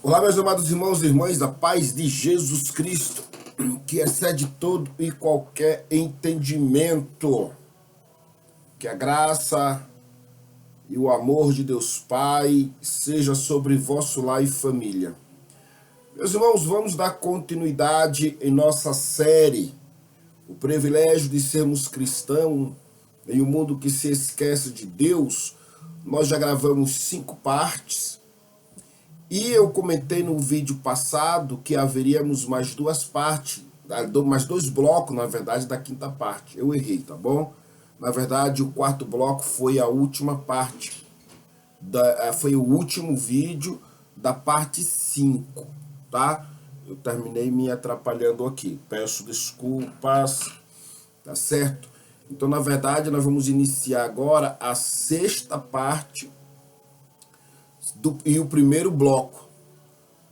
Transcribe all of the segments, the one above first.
Olá, meus amados irmãos e irmãs, da paz de Jesus Cristo, que excede todo e qualquer entendimento. Que a graça e o amor de Deus Pai seja sobre vosso lar e família. Meus irmãos, vamos dar continuidade em nossa série, o privilégio de sermos cristãos em um mundo que se esquece de Deus. Nós já gravamos 5 partes. E eu comentei no vídeo passado que haveríamos mais 2 partes, mais 2 blocos, na verdade, da 5ª parte. Eu errei, tá bom? Na verdade, o 4º bloco foi a última parte, foi o último vídeo da parte 5, tá? Eu terminei me atrapalhando aqui, peço desculpas, tá certo? Então, na verdade, nós vamos iniciar agora a 6ª parte e o primeiro bloco,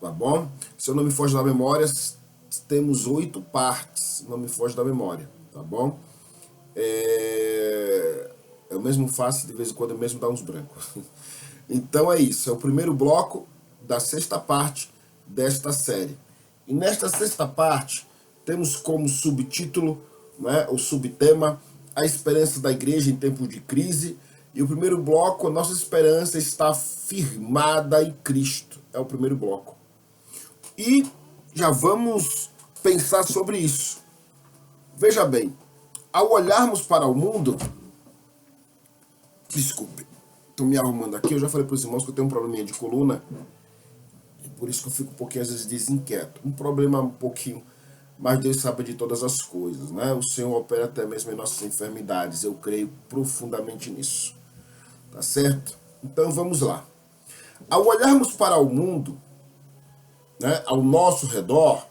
tá bom? Se eu não me foge da memória, temos 8 partes, não me foge da memória, tá bom? Eu mesmo faço, de vez em quando eu mesmo dá uns brancos. Então é isso, é o primeiro bloco da 6ª parte desta série. E nesta 6ª parte, temos como subtítulo, né, o subtema, a esperança da igreja em tempos de crise. E o primeiro bloco, a nossa esperança está firmada em Cristo. É o primeiro bloco. E já vamos pensar sobre isso. Veja bem, ao olharmos para o mundo... Desculpe, estou me arrumando aqui. Eu já falei para os irmãos que eu tenho um probleminha de coluna. E por isso que eu fico um pouquinho, às vezes, desinquieto. Um problema um pouquinho, mas Deus sabe de todas as coisas, né? O Senhor opera até mesmo em nossas enfermidades. Eu creio profundamente nisso. Tá certo? Então vamos lá. Ao olharmos para o mundo, né, ao nosso redor,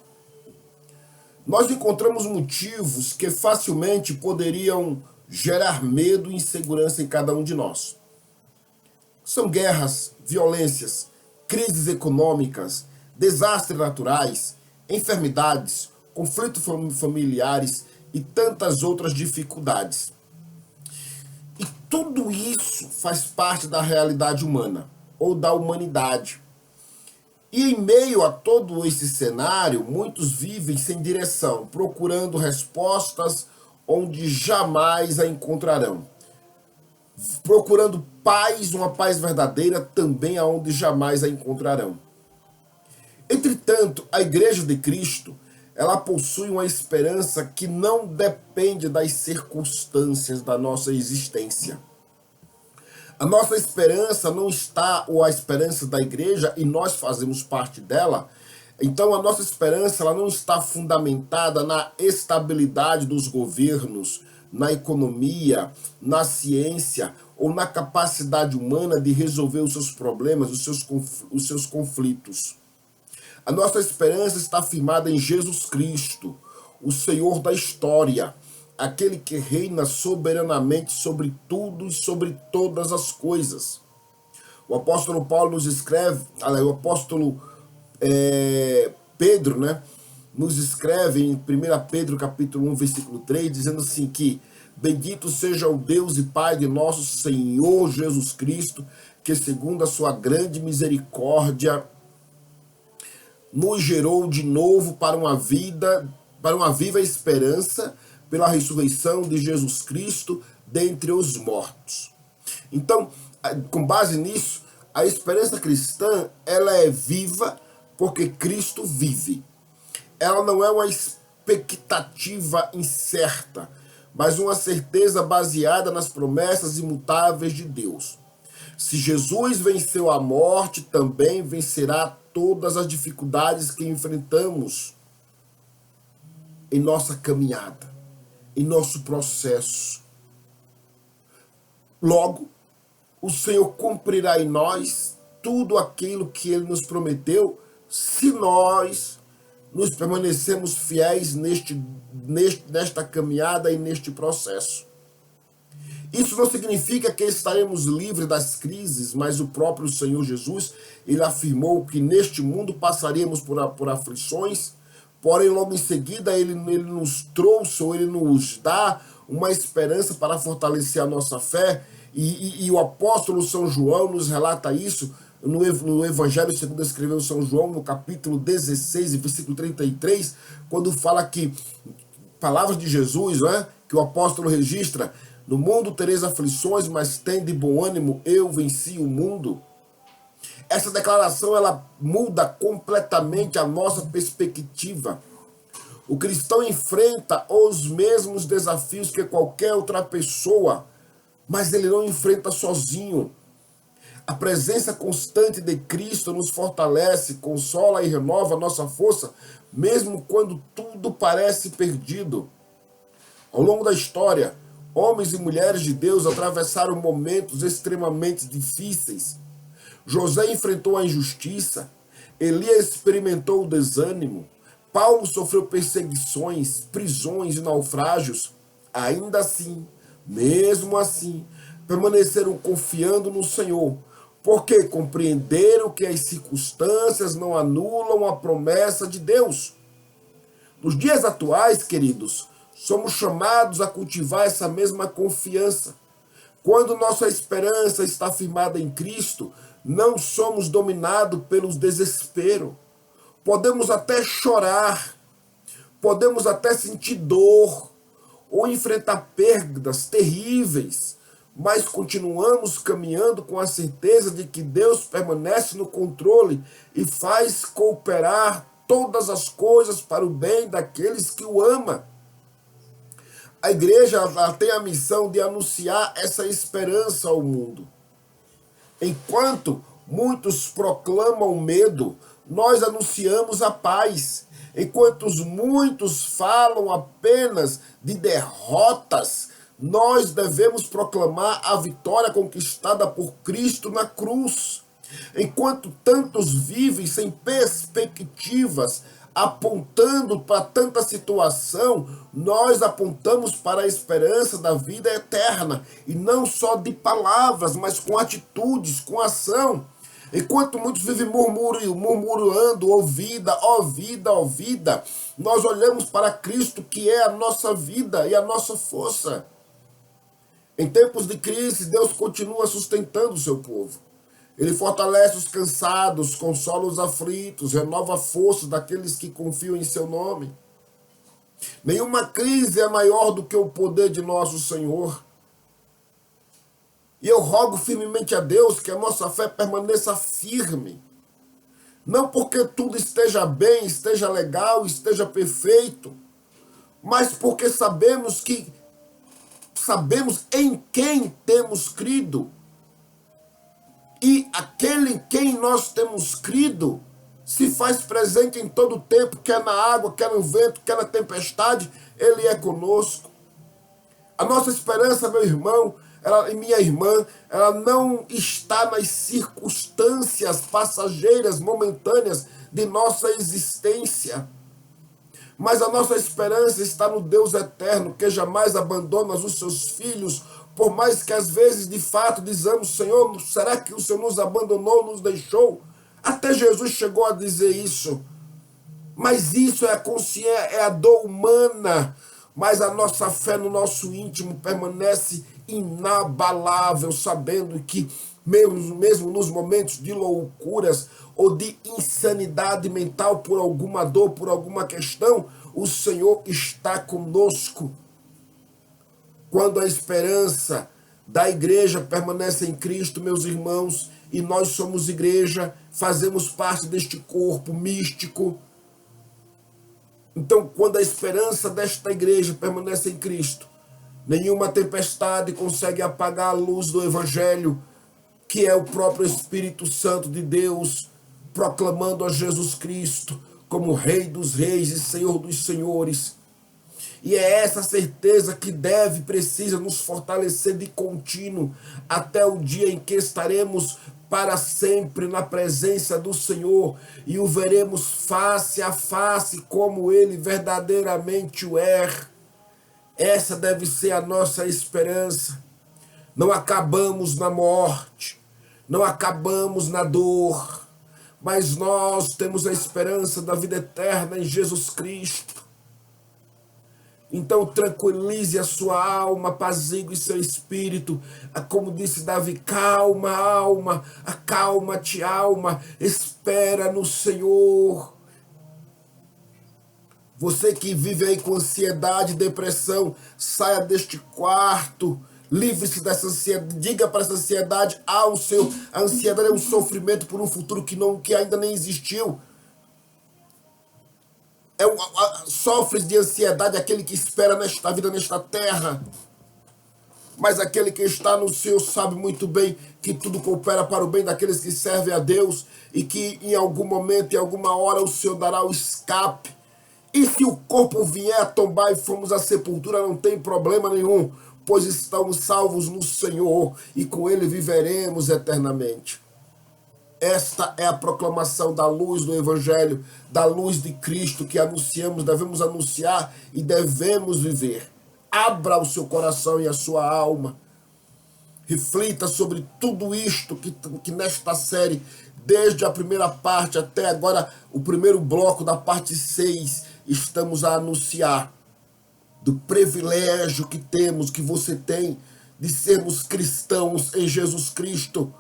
nós encontramos motivos que facilmente poderiam gerar medo e insegurança em cada um de nós. São guerras, violências, crises econômicas, desastres naturais, enfermidades, conflitos familiares e tantas outras dificuldades. E tudo isso faz parte da realidade humana, ou da humanidade. E em meio a todo esse cenário, muitos vivem sem direção, procurando respostas onde jamais a encontrarão. Procurando paz, uma paz verdadeira, também aonde jamais a encontrarão. Entretanto, a Igreja de Cristo, ela possui uma esperança que não depende das circunstâncias da nossa existência. A nossa esperança não está, ou a esperança da igreja, e nós fazemos parte dela, então a nossa esperança ela não está fundamentada na estabilidade dos governos, na economia, na ciência, ou na capacidade humana de resolver os seus problemas, os seus conflitos. A nossa esperança está firmada em Jesus Cristo, o Senhor da história, aquele que reina soberanamente sobre tudo e sobre todas as coisas. O apóstolo Paulo nos escreve, o apóstolo Pedro, né, nos escreve em 1 Pedro capítulo 1, versículo 3, dizendo assim que bendito seja o Deus e Pai de nosso Senhor Jesus Cristo, que segundo a sua grande misericórdia nos gerou de novo para uma viva esperança pela ressurreição de Jesus Cristo dentre os mortos. Então, com base nisso, a esperança cristã, ela é viva porque Cristo vive. Ela não é uma expectativa incerta, mas uma certeza baseada nas promessas imutáveis de Deus. Se Jesus venceu a morte, também vencerá todas as dificuldades que enfrentamos em nossa caminhada, em nosso processo. Logo, o Senhor cumprirá em nós tudo aquilo que Ele nos prometeu, se nós nos permanecemos fiéis nesta caminhada e neste processo. Isso não significa que estaremos livres das crises, mas o próprio Senhor Jesus, Ele afirmou que neste mundo passaríamos por aflições, porém logo em seguida Ele nos trouxe, ou Ele nos dá uma esperança para fortalecer a nossa fé, e o apóstolo São João nos relata isso no Evangelho segundo escreveu São João, no capítulo 16, versículo 33, quando fala que, palavras de Jesus, né, que o apóstolo registra: no mundo tereis aflições, mas tende bom ânimo, eu venci o mundo. Essa declaração, ela muda completamente a nossa perspectiva. O cristão enfrenta os mesmos desafios que qualquer outra pessoa, mas ele não enfrenta sozinho. A presença constante de Cristo nos fortalece, consola e renova a nossa força, mesmo quando tudo parece perdido. Ao longo da história, homens e mulheres de Deus atravessaram momentos extremamente difíceis. José enfrentou a injustiça, Elias experimentou o desânimo, Paulo sofreu perseguições, prisões e naufrágios. Ainda assim, mesmo assim, permaneceram confiando no Senhor, porque compreenderam que as circunstâncias não anulam a promessa de Deus. Nos dias atuais, queridos, somos chamados a cultivar essa mesma confiança. Quando nossa esperança está firmada em Cristo, não somos dominados pelo desespero. Podemos até chorar, podemos até sentir dor, ou enfrentar perdas terríveis, mas continuamos caminhando com a certeza de que Deus permanece no controle e faz cooperar todas as coisas para o bem daqueles que o amam. A igreja tem a missão de anunciar essa esperança ao mundo. Enquanto muitos proclamam medo, nós anunciamos a paz. Enquanto muitos falam apenas de derrotas, nós devemos proclamar a vitória conquistada por Cristo na cruz. Enquanto tantos vivem sem perspectivas, apontando para tanta situação, nós apontamos para a esperança da vida eterna, e não só de palavras, mas com atitudes, com ação. Enquanto muitos vivem murmurando, ó vida, ó vida, ó vida, nós olhamos para Cristo, que é a nossa vida e a nossa força. Em tempos de crise, Deus continua sustentando o seu povo. Ele fortalece os cansados, consola os aflitos, renova a força daqueles que confiam em seu nome. Nenhuma crise é maior do que o poder de nosso Senhor. E eu rogo firmemente a Deus que a nossa fé permaneça firme. Não porque tudo esteja bem, esteja legal, esteja perfeito, mas porque sabemos em quem temos crido. E aquele em quem nós temos crido se faz presente em todo o tempo, quer na água, quer no vento, quer na tempestade, Ele é conosco. A nossa esperança, meu irmão e minha irmã, ela não está nas circunstâncias passageiras, momentâneas de nossa existência. Mas a nossa esperança está no Deus eterno, que jamais abandona os seus filhos, por mais que às vezes, de fato, dizemos: Senhor, será que o Senhor nos abandonou, nos deixou? Até Jesus chegou a dizer isso. Mas isso é a consciência, é a dor humana. Mas a nossa fé no nosso íntimo permanece inabalável, sabendo que mesmo nos momentos de loucuras ou de insanidade mental por alguma dor, por alguma questão, o Senhor está conosco. Quando a esperança da igreja permanece em Cristo, meus irmãos, e nós somos igreja, fazemos parte deste corpo místico. Então, quando a esperança desta igreja permanece em Cristo, nenhuma tempestade consegue apagar a luz do Evangelho, que é o próprio Espírito Santo de Deus, proclamando a Jesus Cristo como Rei dos Reis e Senhor dos Senhores. E é essa certeza que precisa nos fortalecer de contínuo, até o dia em que estaremos para sempre na presença do Senhor e o veremos face a face como Ele verdadeiramente o é. Essa deve ser a nossa esperança. Não acabamos na morte, não acabamos na dor, mas nós temos a esperança da vida eterna em Jesus Cristo. Então tranquilize a sua alma, apazigue seu espírito. Como disse Davi, calma alma, acalma-te alma, espera no Senhor. Você que vive aí com ansiedade, depressão, saia deste quarto, livre-se dessa ansiedade, diga para essa ansiedade, a ansiedade é um sofrimento por um futuro que ainda nem existiu. Sofre de ansiedade aquele que espera nesta vida, nesta terra. Mas aquele que está no céu sabe muito bem que tudo coopera para o bem daqueles que servem a Deus e que em algum momento, em alguma hora, o Senhor dará o escape. E se o corpo vier a tombar e formos à sepultura, não tem problema nenhum, pois estamos salvos no Senhor e com Ele viveremos eternamente. Esta é a proclamação da luz do Evangelho, da luz de Cristo que anunciamos, devemos anunciar e devemos viver. Abra o seu coração e a sua alma. Reflita sobre tudo isto que nesta série, desde a primeira parte até agora, o primeiro bloco da parte 6, estamos a anunciar do privilégio que temos, que você tem, de sermos cristãos em Jesus Cristo.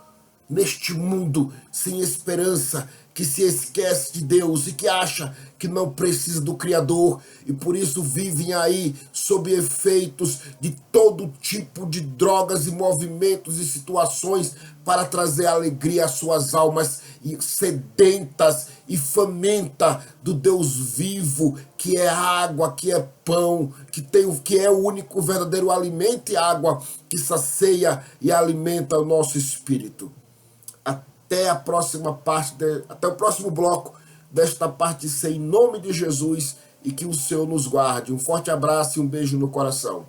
Neste mundo sem esperança, que se esquece de Deus e que acha que não precisa do Criador e por isso vivem aí sob efeitos de todo tipo de drogas e movimentos e situações para trazer alegria às suas almas sedentas e famintas do Deus vivo, que é água, que é pão, que é o único verdadeiro alimento e água que sacia e alimenta o nosso espírito. Até a próxima parte, até o próximo bloco desta parte 6, em nome de Jesus, e que o Senhor nos guarde. Um forte abraço e um beijo no coração.